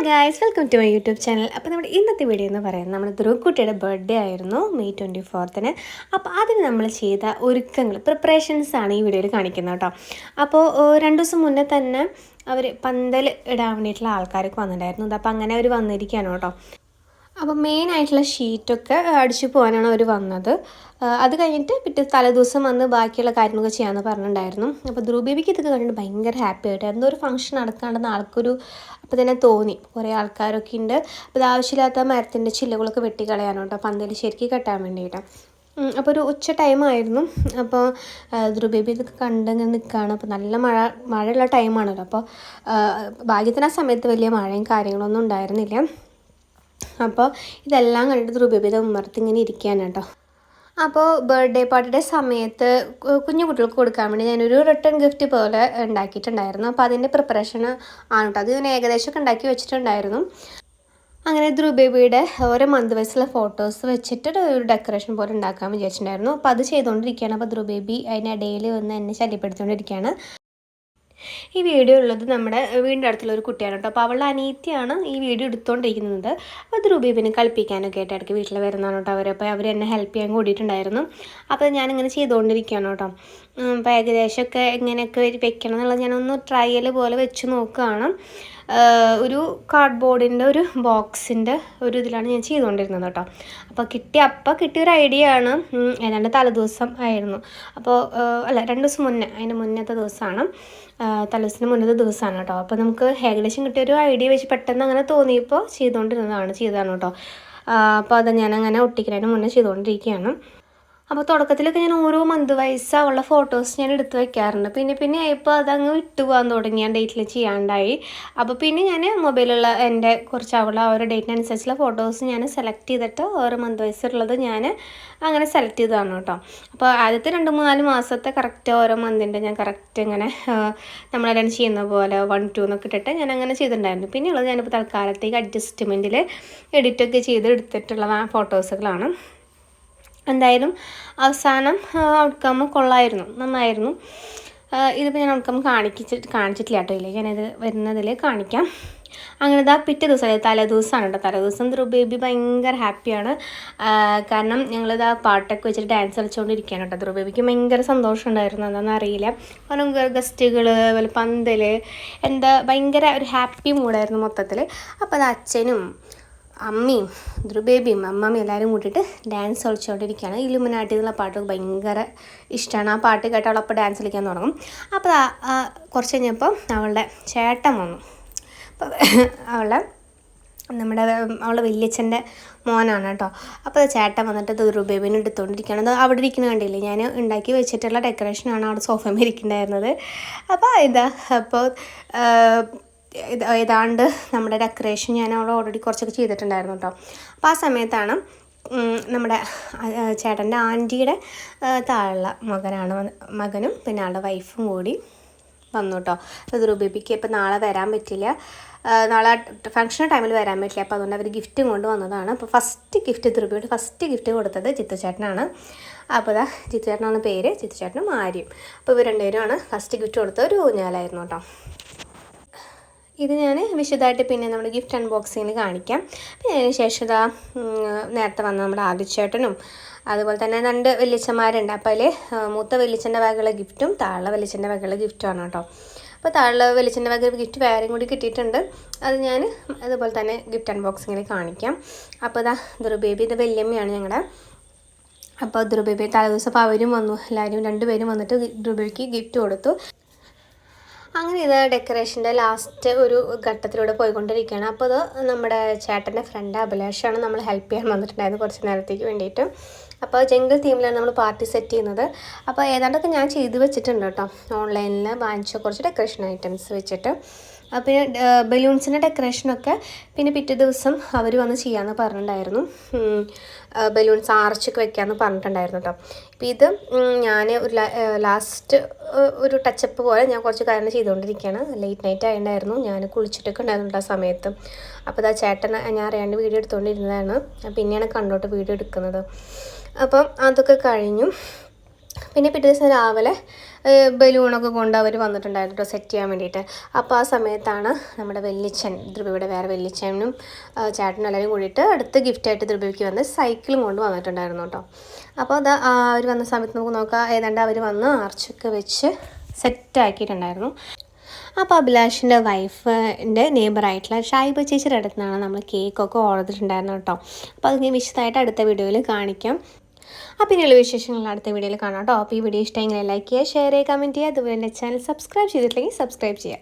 Guys, welcome to my YouTube channel. അപ്പോൾ നമ്മുടെ ഇന്നത്തെ വീഡിയോ എന്ന് പറയുന്നത് നമ്മുടെ ധ്രുവക്കുട്ടിയുടെ ബർത്ത്ഡേ ആയിരുന്നു മെയ് 24-ന്. അപ്പോൾ അതിന് നമ്മൾ ചെയ്ത ഒരുക്കങ്ങൾ പ്രിപ്പറേഷൻസ് ആണ് ഈ വീഡിയോയിൽ കാണിക്കുന്നത് കേട്ടോ. അപ്പോൾ 2 ദിവസം മുന്നേ തന്നെ അവർ പന്തൽ ഇടാൻ വേണ്ടിയിട്ടുള്ള ആൾക്കാരൊക്കെ വന്നിട്ടുണ്ടായിരുന്നു. അപ്പോൾ അങ്ങനെ അവർ വന്നിരിക്കുകയാണ് കേട്ടോ. അപ്പോൾ മെയിനായിട്ടുള്ള ഷീറ്റൊക്കെ അടിച്ചു പോകാനാണ് അവർ വന്നത്. അത് കഴിഞ്ഞിട്ട് പിറ്റേ തലേദിവസം വന്ന് ബാക്കിയുള്ള കാര്യങ്ങളൊക്കെ ചെയ്യാമെന്ന് പറഞ്ഞിട്ടുണ്ടായിരുന്നു. അപ്പോൾ ധ്രുവ ബേബിക്ക് ഇതൊക്കെ കണ്ടിട്ട് ഭയങ്കര ഹാപ്പി ആയിട്ട് എന്തോ ഒരു ഫംഗ്ഷൻ നടക്കാണ്ടെന്ന് ആൾക്കൊരു അപ്പോൾ തന്നെ തോന്നി. കുറേ ആൾക്കാരൊക്കെ ഉണ്ട്. അപ്പോൾ ഇത് ആവശ്യമില്ലാത്ത മരത്തിൻ്റെ ചില്ലകളൊക്കെ വെട്ടിക്കളയാനോ കേട്ടോ, പന്തൽ ശരിക്കും കെട്ടാൻ വേണ്ടിയിട്ട്. അപ്പോൾ ഒരു ഉച്ച ടൈമായിരുന്നു. അപ്പോൾ ധ്രുവ ബേബി ഇതൊക്കെ കണ്ടിങ്ങനെ നിൽക്കുകയാണ്. അപ്പോൾ നല്ല മഴയുള്ള ടൈമാണല്ലോ. അപ്പോൾ ഭാഗ്യത്തിന് ആ സമയത്ത് വലിയ മഴയും കാര്യങ്ങളൊന്നും ഉണ്ടായിരുന്നില്ല. അപ്പോൾ ഇതെല്ലാം കണ്ടിട്ട് ധ്രുവബേബിയുടെ ഉമ്മർത്ത് ഇങ്ങനെ ഇരിക്കുകയാണ് കേട്ടോ. അപ്പോൾ ബർത്ത്ഡേ പാർട്ടിയുടെ സമയത്ത് കുഞ്ഞു കുട്ടികൾക്ക് കൊടുക്കാൻ വേണ്ടി ഞാനൊരു റിട്ടേൺ ഗിഫ്റ്റ് പോലെ ഉണ്ടാക്കിയിട്ടുണ്ടായിരുന്നു. അപ്പോൾ അതിൻ്റെ പ്രിപ്പറേഷൻ ആണ് കേട്ടോ. അത് ഞാൻ ഏകദേശമൊക്കെ ഉണ്ടാക്കി വെച്ചിട്ടുണ്ടായിരുന്നു. അങ്ങനെ ധ്രുവബേബിയുടെ ഓരോ മന്ത് വയസ്സുള്ള ഫോട്ടോസ് വെച്ചിട്ട് ഒരു ഡെക്കറേഷൻ പോലെ ഉണ്ടാക്കാൻ വിചാരിച്ചിട്ടുണ്ടായിരുന്നു. അപ്പോൾ അത് ചെയ്തുകൊണ്ടിരിക്കുകയാണ്. അപ്പോൾ ധ്രുവബേബി അതിനിടയിൽ വന്ന് എന്നെ ശല്യപ്പെടുത്തിക്കൊണ്ടിരിക്കുകയാണ്. ഈ വീഡിയോ ഉള്ളത് നമ്മുടെ വീടിൻ്റെ അടുത്തുള്ള ഒരു കുട്ടിയാണ് കേട്ടോ. അപ്പോൾ അവളുടെ അനിയത്തിയാണ് ഈ വീഡിയോ എടുത്തുകൊണ്ടിരിക്കുന്നത്. അപ്പോൾ ധ്രുവബേബിനെ കളിപ്പിക്കാനൊക്കെ ആയിട്ട് ഇടയ്ക്ക് വീട്ടിൽ വരുന്നതാണ് കേട്ടോ അവർ. അപ്പോൾ അവർ എന്നെ ഹെൽപ്പ് ചെയ്യാൻ കൂടിയിട്ടുണ്ടായിരുന്നു. അപ്പോൾ ഞാനിങ്ങനെ ചെയ്തുകൊണ്ടിരിക്കുകയാണ് കേട്ടോ. അപ്പോൾ ഏകദേശമൊക്കെ എങ്ങനെയൊക്കെ വെക്കണം എന്നുള്ളത് ഞാനൊന്ന് ട്രയൽ പോലെ വെച്ച് നോക്കുകയാണ്. ഒരു കാർഡ്ബോർഡിൻ്റെ ഒരു ബോക്സിൻ്റെ ഒരു ഇതിലാണ് ഞാൻ ചെയ്തുകൊണ്ടിരുന്നത് കേട്ടോ. അപ്പോൾ കിട്ടിയൊരു ഐഡിയ ആണ്. ഏതാണ്ട് തലേദിവസം ആയിരുന്നു. അപ്പോൾ അല്ല, 2 ദിവസം മുന്നേ, അതിൻ്റെ മുന്നത്തെ ദിവസമാണ്, തലേദിവസത്തിന് മുന്നത്തെ ദിവസമാണ് കേട്ടോ. അപ്പോൾ നമുക്ക് ഏകദേശം കിട്ടിയൊരു ഐഡിയ വെച്ച് പെട്ടെന്ന് അങ്ങനെ തോന്നിയപ്പോൾ ചെയ്താണ് കേട്ടോ. അപ്പോൾ അത് ഞാനങ്ങനെ ഒട്ടിക്കുന്നതിന് മുന്നേ ചെയ്തുകൊണ്ടിരിക്കുകയാണ്. അപ്പോൾ തുടക്കത്തിലൊക്കെ ഞാൻ ഓരോ മന്ത് വയസ്സ് അവളുടെ ഫോട്ടോസ് ഞാൻ എടുത്ത് വയ്ക്കാറുണ്ട്. പിന്നെ ആയപ്പോൾ അതങ്ങ് വിട്ടുപോകാൻ തുടങ്ങി, ആ ഡേറ്റിൽ ചെയ്യാണ്ടായി. അപ്പോൾ പിന്നെ ഞാൻ മൊബൈലുള്ള എൻ്റെ കുറച്ച് അവളുടെ ആ ഒരു ഡേറ്റിനനുസരിച്ചുള്ള ഫോട്ടോസ് ഞാൻ സെലക്ട് ചെയ്തിട്ട് ഓരോ മന്ത് വയസ്സുള്ളത് ഞാൻ അങ്ങനെ സെലക്ട് ചെയ്തതാണ് കേട്ടോ. അപ്പോൾ ആദ്യത്തെ 2-3-4 മാസത്തെ കറക്റ്റ് ഓരോ മന്തിൻ്റെ ഞാൻ കറക്റ്റ് ഇങ്ങനെ നമ്മളെല്ലാം ചെയ്യുന്ന പോലെ 1, 2 എന്നൊക്കെ ഇട്ടിട്ട് ഞാൻ അങ്ങനെ ചെയ്തിട്ടുണ്ടായിരുന്നു. പിന്നെയുള്ളത് ഞാനിപ്പോൾ തൽക്കാലത്തേക്ക് അഡ്ജസ്റ്റ്മെൻറ്റിൽ എഡിറ്റൊക്കെ ചെയ്ത് എടുത്തിട്ടുള്ള ഫോട്ടോസുകളാണ്. എന്തായാലും അവസാനം ഔട്ട്കം കൊള്ളായിരുന്നു, നന്നായിരുന്നു. ഇതിപ്പോൾ ഞാൻ ഔട്ട്കം കാണിച്ചിട്ടില്ല കേട്ടോ. ഇല്ലേ, ഞാനിത് വരുന്നതിൽ കാണിക്കാം. അങ്ങനെ ഇതാ പിറ്റേ ദിവസം തലേദിവസമാണ് കേട്ടോ. തലേദിവസം ധ്രുവബേബി ഭയങ്കര ഹാപ്പിയാണ്. കാരണം ഞങ്ങളിതാ പാട്ടൊക്കെ വെച്ചിട്ട് ഡാൻസ് കളിച്ചുകൊണ്ടിരിക്കുകയാണ് കേട്ടോ. ധ്രുവബേബിക്ക് ഭയങ്കര സന്തോഷം ഉണ്ടായിരുന്നു. എന്താണെന്ന് അറിയില്ല. കാരണം ഗസ്റ്റുകൾ, അതുപോലെ പന്തൽ, എന്താ ഭയങ്കര ഒരു ഹാപ്പി മൂഡായിരുന്നു മൊത്തത്തിൽ. അപ്പോൾ അത് അച്ഛനും അമ്മയും ധ്രുവബേബിയും അമ്മമ്മയും എല്ലാവരും കൂട്ടിയിട്ട് ഡാൻസ് കളിച്ചുകൊണ്ടിരിക്കുകയാണ്. ഇലുമിനാട്ടി എന്നുള്ള പാട്ട് ഭയങ്കര ഇഷ്ടമാണ്. ആ പാട്ട് കേട്ട് അവളപ്പോൾ ഡാൻസ് കളിക്കാൻ തുടങ്ങും. അപ്പോൾ കുറച്ച് കഴിഞ്ഞപ്പോൾ അവളുടെ ചേട്ടൻ വന്നു. അപ്പോൾ അവളുടെ വലിയച്ഛൻ്റെ മോനാണ് കേട്ടോ. അപ്പോൾ ചേട്ടൻ വന്നിട്ട് ധ്രുവബേബിനെ എടുത്തുകൊണ്ടിരിക്കുകയാണ്. അത് അവിടെ ഇരിക്കുന്ന കണ്ടില്ലേ, ഞാൻ ഉണ്ടാക്കി വെച്ചിട്ടുള്ള ഡെക്കറേഷനാണ് അവിടെ സോഫയിൽ ഇരിക്കുന്നുണ്ടായിരുന്നത്. അപ്പോൾ ഏതാണ്ട് നമ്മുടെ ഡെക്കറേഷൻ ഞാൻ അവിടെ ഓൾറെഡി കുറച്ചൊക്കെ ചെയ്തിട്ടുണ്ടായിരുന്നു കേട്ടോ. അപ്പോൾ ആ സമയത്താണ് നമ്മുടെ ചേട്ടൻ്റെ ആൻറ്റിയുടെ താഴെയുള്ള മകനും പിന്നെ ആളുടെ വൈഫും കൂടി വന്നു കേട്ടോ. ധ്രുവബേബിക്ക് ഇപ്പോൾ നാളെ വരാൻ പറ്റില്ല, നാളെ ഫംഗ്ഷൻ ടൈമിൽ വരാൻ പറ്റില്ല. അപ്പോൾ അതുകൊണ്ട് അവർ ഗിഫ്റ്റും കൊണ്ട് വന്നതാണ്. അപ്പോൾ ധ്രുവബേബിയുടെ ഫസ്റ്റ് ഗിഫ്റ്റ് കൊടുത്തത് ജിത്തുചേട്ടനാണ്. അപ്പോൾ ജിത്തുചേട്ടനാണ് പേര്, ജിത്തുചേട്ടനും ആര്യയും. അപ്പോൾ ഇവർ രണ്ടുപേരുമാണ് ഫസ്റ്റ് ഗിഫ്റ്റ് കൊടുത്തത്. ഒരു ഊഞ്ഞാലായിരുന്നു കേട്ടോ. ഇത് ഞാൻ വിശദമായിട്ട് പിന്നെ നമ്മുടെ ഗിഫ്റ്റ് അൺബോക്സിങ്ങിൽ കാണിക്കാം. പിന്നെ അതിന് ശേഷം നേരത്തെ വന്ന നമ്മുടെ ആദിച്ചേട്ടനും അതുപോലെ തന്നെ 2 വലിയച്ഛന്മാരുണ്ട്. അപ്പോൾ അതിൽ മൂത്ത വലിയച്ഛൻ്റെ വകയുള്ള ഗിഫ്റ്റും താഴെ വലിയച്ഛൻ്റെ വകയുള്ള ഗിഫ്റ്റുമാണ് കേട്ടോ. അപ്പോൾ താഴെ വലിയച്ഛൻ്റെ വക ഗിഫ്റ്റ് വേറെയും കൂടി കിട്ടിയിട്ടുണ്ട്. അത് ഞാൻ അതുപോലെ തന്നെ ഗിഫ്റ്റ് അൺബോക്സിങ്ങിൽ കാണിക്കാം. അപ്പോൾ ധ്രുവബേബി ഇത് വല്യമ്മയാണ് ഞങ്ങളുടെ. അപ്പോൾ ധ്രുവബേബി തലേദിവസം അപ്പോൾ അവരും വന്നു, എല്ലാവരും 2 പേരും വന്നിട്ട് ധ്രുവബേബിക്ക് ഗിഫ്റ്റ് കൊടുത്തു. അങ്ങനെ ഇത് ഡെക്കറേഷൻ്റെ ലാസ്റ്റ് ഒരു ഘട്ടത്തിലൂടെ പോയിക്കൊണ്ടിരിക്കുകയാണ്. അപ്പോൾ അത് നമ്മുടെ ചേട്ടൻ്റെ ഫ്രണ്ട് അഭിലാഷാണ് നമ്മൾ ഹെൽപ്പ് ചെയ്യാൻ വന്നിട്ടുണ്ടായിരുന്നു കുറച്ച് നേരത്തേക്ക് വേണ്ടിയിട്ട്. അപ്പോൾ ജംഗിൾ തീമിലാണ് നമ്മൾ പാർട്ടി സെറ്റ് ചെയ്യുന്നത്. അപ്പോൾ ഏതാണ്ടൊക്കെ ഞാൻ ചെയ്ത് വെച്ചിട്ടുണ്ട് കേട്ടോ. ഓൺലൈനിൽ വാങ്ങിച്ച കുറച്ച് ഡെക്കറേഷൻ ഐറ്റംസ് വെച്ചിട്ട്. പിന്നെ ബലൂൺസിൻ്റെ ഡെക്കറേഷനൊക്കെ പിന്നെ പിറ്റേ ദിവസം അവർ വന്ന് ചെയ്യാമെന്ന് പറഞ്ഞിട്ടുണ്ടായിരുന്നു. ബലൂൺസ് ആർച്ചൊക്കെ വെക്കാമെന്ന് പറഞ്ഞിട്ടുണ്ടായിരുന്നു കേട്ടോ. അപ്പോൾ ഇത് ഞാൻ ഒരു ലാസ്റ്റ് ഒരു ടച്ചപ്പ് പോലെ ഞാൻ കുറച്ച് കാര്യങ്ങൾ ചെയ്തുകൊണ്ടിരിക്കുകയാണ്. ലേറ്റ് നൈറ്റ് ആയിട്ടുണ്ടായിരുന്നു, ഞാൻ കുളിച്ചിട്ടൊക്കെ ഉണ്ടായിരുന്നു ആ സമയത്ത്. അപ്പോൾ ചേട്ടൻ ഞാൻ അറിയാണ്ട് വീഡിയോ എടുത്തുകൊണ്ടിരുന്നതാണ്. പിന്നെയാണ് കണ്ടോട്ട് വീഡിയോ എടുക്കുന്നത്. അപ്പം അതൊക്കെ കഴിഞ്ഞു. പിന്നെ പിറ്റേ ദിവസം രാവിലെ ബലൂണൊക്കെ കൊണ്ട് അവർ വന്നിട്ടുണ്ടായിരുന്നു കേട്ടോ സെറ്റ് ചെയ്യാൻ വേണ്ടിയിട്ട്. അപ്പോൾ ആ സമയത്താണ് നമ്മുടെ വല്യച്ഛൻ ധ്രുവയുടെ വേറെ വല്യച്ഛനും ചേട്ടനും എല്ലാവരും കൂടിയിട്ട് അടുത്ത് ഗിഫ്റ്റായിട്ട് ധ്രുവയ്ക്ക് വന്ന് സൈക്കിളും കൊണ്ട് വന്നിട്ടുണ്ടായിരുന്നു കേട്ടോ. അപ്പോൾ അത് അവർ വന്ന സമയത്ത് നമുക്ക് നോക്കാം, ഏതാണ്ട് അവർ വന്ന് ആർച്ചൊക്കെ വെച്ച് സെറ്റാക്കിയിട്ടുണ്ടായിരുന്നു. അപ്പോൾ അഭിലാഷിൻ്റെ വൈഫിൻ്റെ നെയ്ബറായിട്ടുള്ള ഷൈബ ചേച്ചിയുടെ അടുത്ത് നിന്നാണ് നമ്മൾ കേക്കൊക്കെ ഓർഡർ ചെയ്തിട്ടുണ്ടായിരുന്നു കേട്ടോ. അപ്പോൾ അത് ഞാൻ വിശദമായിട്ട് അടുത്ത വീഡിയോയിൽ കാണിക്കാം. അപ്പോൾ ഇനിയുള്ള വിശേഷങ്ങൾ അടുത്ത വീഡിയോയിൽ കാണാം കേട്ടോ. അപ്പോൾ ഈ വീഡിയോ ഇഷ്ടമെങ്കിൽ ലൈക്ക് ചെയ്യുക, ഷെയർ ചെയ്യുക, കമൻറ്റ് ചെയ്യുക. അതുപോലെ എൻ്റെ ചാനൽ സബ്സ്ക്രൈബ് ചെയ്തിട്ടില്ലെങ്കിൽ സബ്സ്ക്രൈബ് ചെയ്യുക.